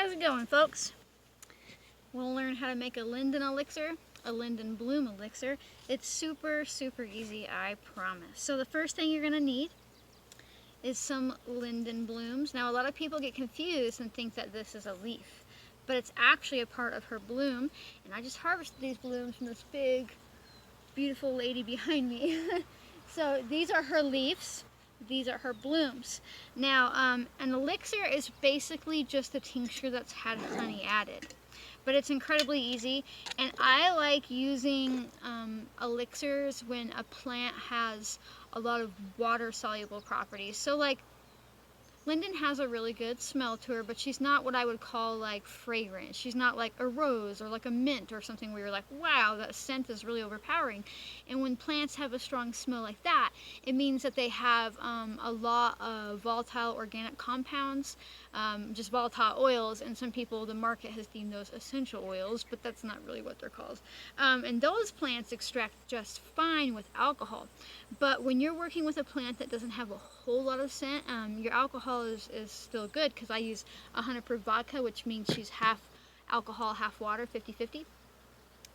how's it going, folks? We'll learn how to make a linden elixir, a linden bloom elixir. It's super easy, I promise. So the first thing you're gonna need is some linden blooms. Now a lot of people get confused and think that this is a leaf, but it's actually a part of her bloom. And I just harvested these blooms from this big, beautiful lady behind me. So these are her leaves. These are her blooms. Now, an elixir is basically just a tincture that's had honey added. But it's incredibly easy, and I like using elixirs when a plant has a lot of water-soluble properties. So like, linden has a really good smell to her, but she's not what I would call like fragrant. She's not like a rose or like a mint or something where you're like, wow, that scent is really overpowering. And when plants have a strong smell like that, it means that they have a lot of volatile organic compounds, just volatile oils, and some people, the market has deemed those essential oils, but that's not really what they're called. And those plants extract just fine with alcohol. But when you're working with a plant that doesn't have a whole lot of scent, your alcohol is still good, because I use 100 proof vodka, which means she's half alcohol, half water, 50-50.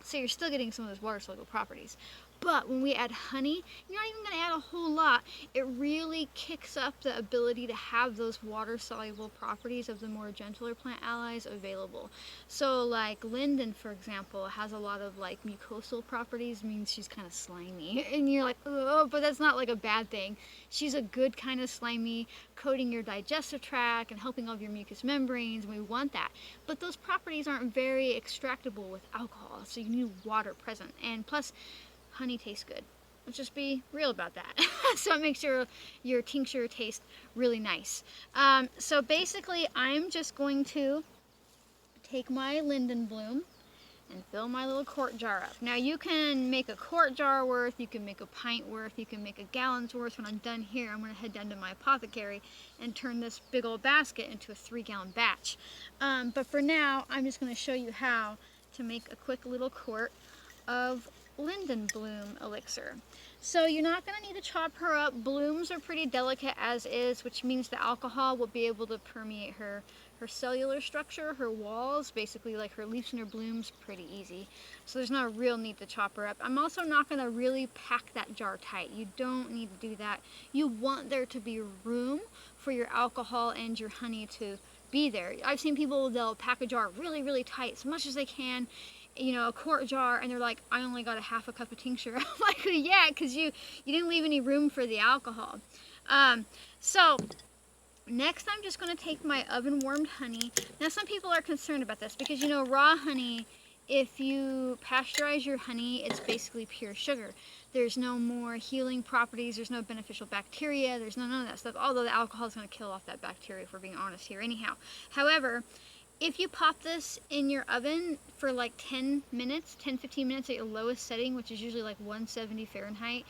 So you're still getting some of those water-soluble properties. But when we add honey, you're not even going to add a whole lot. It really kicks up the ability to have those water-soluble properties of the more gentler plant allies available. So like linden, for example, has a lot of like mucosal properties, means she's kind of slimy. And you're like, oh, but that's not like a bad thing. She's a good kind of slimy, coating your digestive tract and helping all of your mucous membranes, and we want that. But those properties aren't very extractable with alcohol, so you need water present. And plus, honey tastes good. Let's just be real about that. So it makes your tincture taste really nice. So basically, I'm just going to take my linden bloom and fill my little quart jar up. Now you can make a quart jar worth, you can make a pint worth, you can make a gallon's worth. When I'm done here, I'm going to head down to my apothecary and turn this big old basket into a 3-gallon batch. But for now, I'm just going to show you how to make a quick little quart of linden bloom elixir. So you're not going to need to chop her up. Blooms are pretty delicate as is, which means the alcohol will be able to permeate her cellular structure, her walls, basically like her leaves and her blooms, pretty easy. So there's no real need to chop her up. I'm also not going to really pack that jar tight. You don't need to do that. You want there to be room for your alcohol and your honey to be there. I've seen people, they'll pack a jar really tight, as much as they can, you know, a quart jar, and they're like, I only got a half a cup of tincture. I'm like, yeah, because you didn't leave any room for the alcohol. So next, I'm just going to take my oven warmed honey. Now some people are concerned about this because, you know, raw honey, if you pasteurize your honey, it's basically pure sugar. There's no more healing properties, there's no beneficial bacteria, there's none of that stuff, although the alcohol is going to kill off that bacteria, if we're being honest here anyhow. However, if you pop this in your oven for like 10 minutes, 10-15 minutes at your lowest setting, which is usually like 170 Fahrenheit,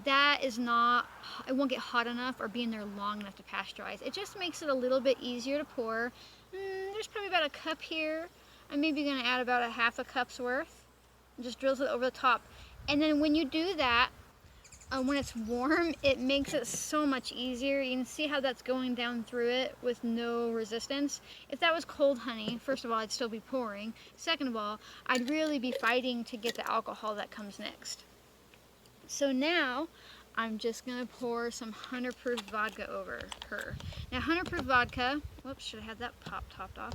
that is not, it won't get hot enough or be in there long enough to pasteurize. It just makes it a little bit easier to pour. There's probably about a cup here. I'm maybe going to add about a half a cup's worth. And just drills it over the top. And then when you do that, when it's warm, it makes it so much easier. You can see how that's going down through it with no resistance. If that was cold honey, first of all, I'd still be pouring. Second of all, I'd really be fighting to get the alcohol that comes next. So now, I'm just going to pour some 100 proof vodka over her. Now 100 proof vodka, whoops, should have had that topped off,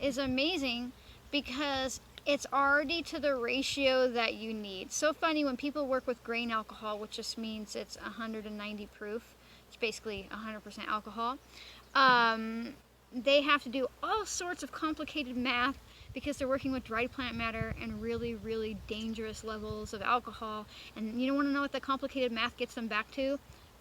is amazing because it's already to the ratio that you need. So funny, when people work with grain alcohol, which just means it's 190 proof, it's basically 100% alcohol, they have to do all sorts of complicated math because they're working with dried plant matter and really dangerous levels of alcohol. And you don't want to know what the complicated math gets them back to?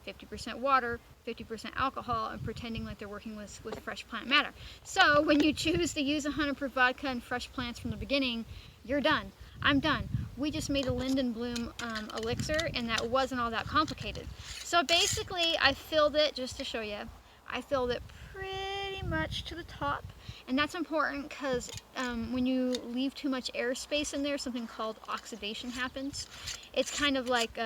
50% water, 50% alcohol, and pretending like they're working with fresh plant matter. So when you choose to use 100 proof vodka and fresh plants from the beginning, you're done. I'm done. We just made a linden bloom elixir, and that wasn't all that complicated. So basically, I filled it, just to show you, I filled it pretty much to the top. And that's important because when you leave too much airspace in there, something called oxidation happens. It's kind of like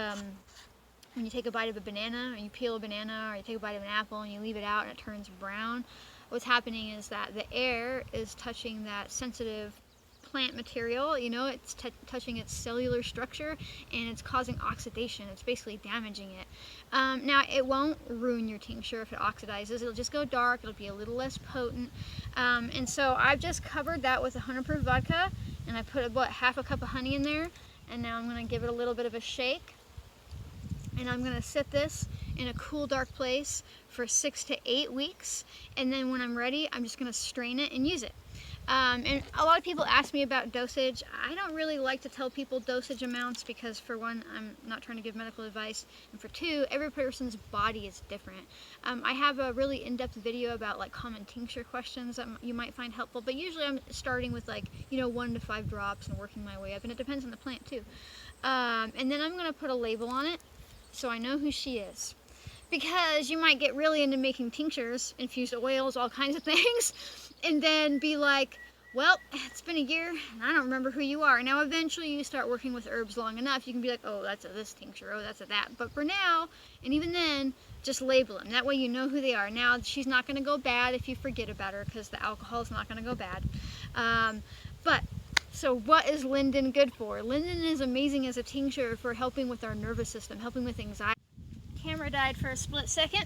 when you take a bite of a banana, or you peel a banana, or you take a bite of an apple and you leave it out and it turns brown. what's happening is that the air is touching that sensitive plant material, you know, it's touching its cellular structure, and it's causing oxidation. It's basically damaging it. Now, it won't ruin your tincture if it oxidizes. It'll just go dark. It'll be a little less potent. And so I've just covered that with 100 proof vodka, and I put about half a cup of honey in there, and now I'm going to give it a little bit of a shake, and I'm going to sit this in a cool, dark place for 6 to 8 weeks, and then when I'm ready, I'm just going to strain it and use it. And a lot of people ask me about dosage. I don't really like to tell people dosage amounts because, for one, I'm not trying to give medical advice, and for two, every person's body is different. I have a really in-depth video about like common tincture questions that you might find helpful, but usually I'm starting with like, you know, 1 to 5 drops and working my way up, and it depends on the plant too. And then I'm going to put a label on it so I know who she is. Because you might get really into making tinctures, infused oils, all kinds of things, and then be like, well, it's been a year, and I don't remember who you are. Now, eventually, you start working with herbs long enough, you can be like, oh, that's a this tincture, oh, that's a that. But for now, and even then, just label them. That way you know who they are. Now, she's not going to go bad if you forget about her, because the alcohol is not going to go bad. So what is Linden good for? Linden is amazing as a tincture for helping with our nervous system, helping with anxiety. Camera died for a split second.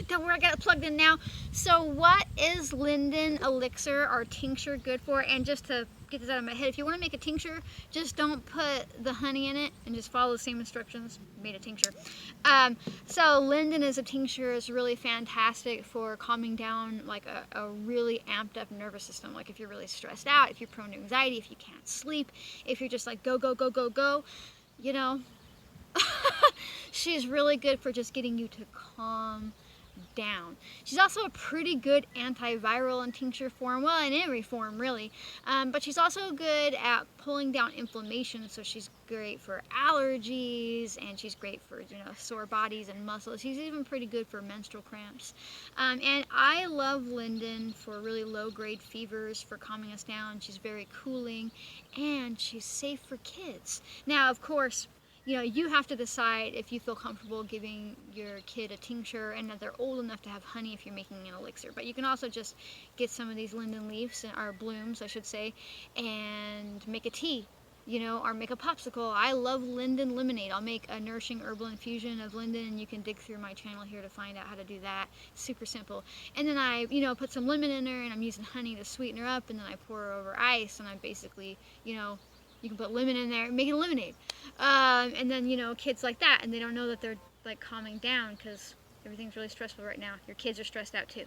Don't worry, I got it plugged in now. So what is Linden elixir or tincture good for? And just to get this out of my head, if you want to make a tincture, just don't put the honey in it and just follow the same instructions. Made a tincture. So Linden as a tincture is really fantastic for calming down like a really amped up nervous system. Like if you're really stressed out, if you're prone to anxiety, if you can't sleep, if you're just like go, go, go, go, go, you know. She's really good for just getting you to calm down. She's also a pretty good antiviral in tincture form, well, in every form really, but she's also good at pulling down inflammation, so she's great for allergies, and she's great for, you know, sore bodies and muscles. She's even pretty good for menstrual cramps. And I love Linden for really low-grade fevers, for calming us down. She's very cooling, and she's safe for kids. Now, of course, you know, you have to decide if you feel comfortable giving your kid a tincture and that they're old enough to have honey if you're making an elixir. But you can also just get some of these linden leaves, or blooms, I should say, and make a tea, you know, or make a popsicle. I love linden lemonade. I'll make a nourishing herbal infusion of linden, and you can dig through my channel here to find out how to do that. Super simple. And then I, you know, put some lemon in her, and I'm using honey to sweeten her up, and then I pour her over ice, and I basically, you know, you can put lemon in there and make it a lemonade. And then, you know, kids like that, and they don't know that they're like calming down because everything's really stressful right now. Your kids are stressed out too.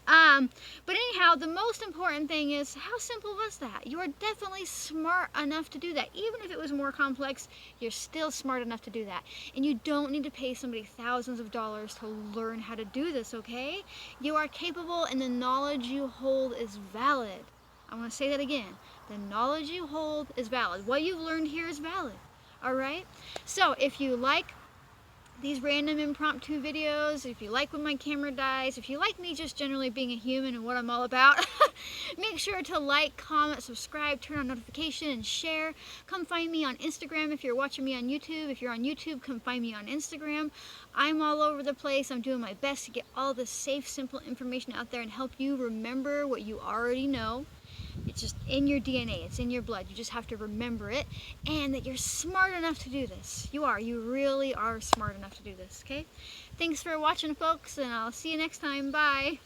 But anyhow, the most important thing is, how simple was that? You are definitely smart enough to do that. Even if it was more complex, you're still smart enough to do that. And you don't need to pay somebody thousands of dollars to learn how to do this, okay? You are capable, and the knowledge you hold is valid. I want to say that again. The knowledge you hold is valid. What you've learned here is valid. Alright? So if you like these random impromptu videos, if you like when my camera dies, if you like me just generally being a human and what I'm all about, make sure to like, comment, subscribe, turn on notification, and share. Come find me on Instagram if you're watching me on YouTube. If you're on YouTube, come find me on Instagram. I'm all over the place. I'm doing my best to get all the safe, simple information out there and help you remember what you already know. It's just in your DNA, it's in your blood. You just have to remember it, and that you're smart enough to do this. You really are smart enough to do this, okay? Thanks for watching, folks, and I'll see you next time. Bye.